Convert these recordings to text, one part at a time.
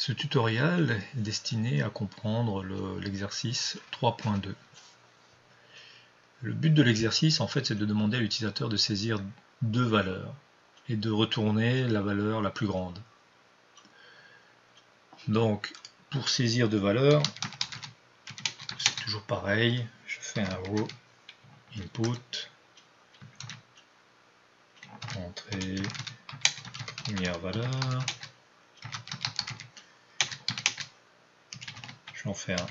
Ce tutoriel est destiné à comprendre l'exercice 3.2. Le but de l'exercice, en fait, c'est de demander à l'utilisateur de saisir deux valeurs et de retourner la valeur la plus grande. Donc, pour saisir deux valeurs, c'est toujours pareil. Je fais un row input, entrée, première valeur. J'en fais un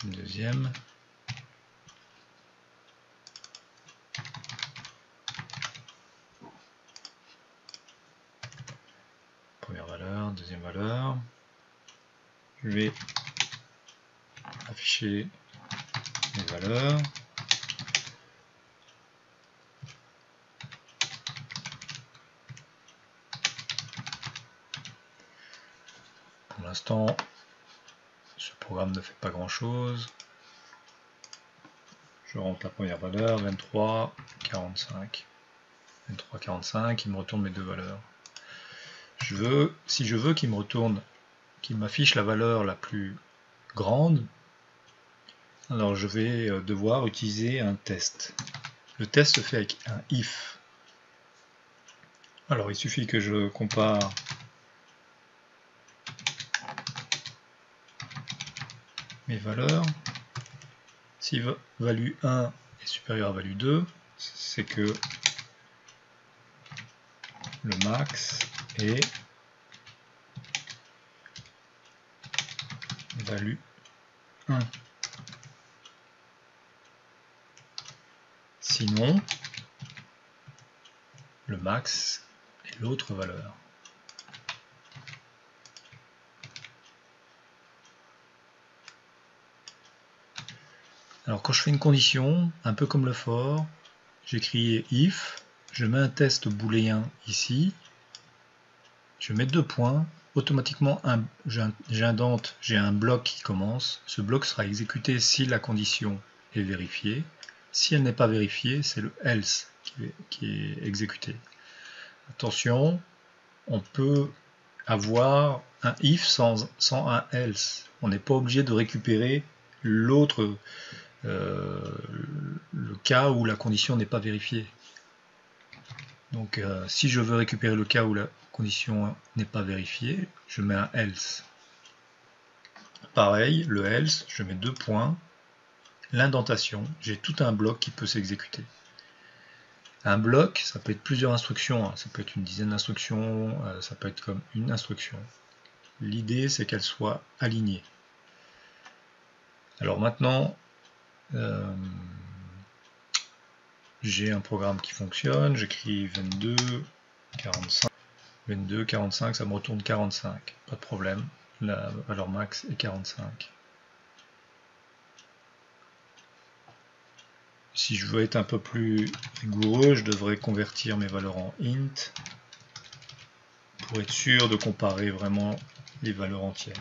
deuxième. Première valeur, deuxième valeur. Je vais afficher les valeurs. Pour l'instant, ce programme ne fait pas grand chose. Je rentre la première valeur, 23, 45. 23, 45, il me retourne mes deux valeurs. Si je veux qu'il me retourne, qu'il m'affiche la valeur la plus grande, alors je vais devoir utiliser un test. Le test se fait avec un if. Alors il suffit que je compare mes valeurs. Si value 1 est supérieur à value 2, c'est que le max est value 1. Sinon, le max est l'autre valeur. Alors quand je fais une condition, un peu comme le for, j'écris if, je mets un test booléen ici, je mets deux points, automatiquement j'indente, j'ai un bloc qui commence, ce bloc sera exécuté si la condition est vérifiée, si elle n'est pas vérifiée, c'est le else qui est exécuté. Attention, on peut avoir un if sans un else, on n'est pas obligé de récupérer l'autre, le cas où la condition n'est pas vérifiée. Donc si je veux récupérer le cas où la condition n'est pas vérifiée, je mets un else. Pareil, le else, je mets deux points, l'indentation, j'ai tout un bloc qui peut s'exécuter. Un bloc, ça peut être plusieurs instructions, ça peut être une dizaine d'instructions, ça peut être comme une instruction. L'idée, c'est qu'elle soit alignée. Alors maintenant, j'ai un programme qui fonctionne, j'écris 22, 45. 22, 45, ça me retourne 45, pas de problème, la valeur max est 45. Si je veux être un peu plus rigoureux, je devrais convertir mes valeurs en int pour être sûr de comparer vraiment les valeurs entières.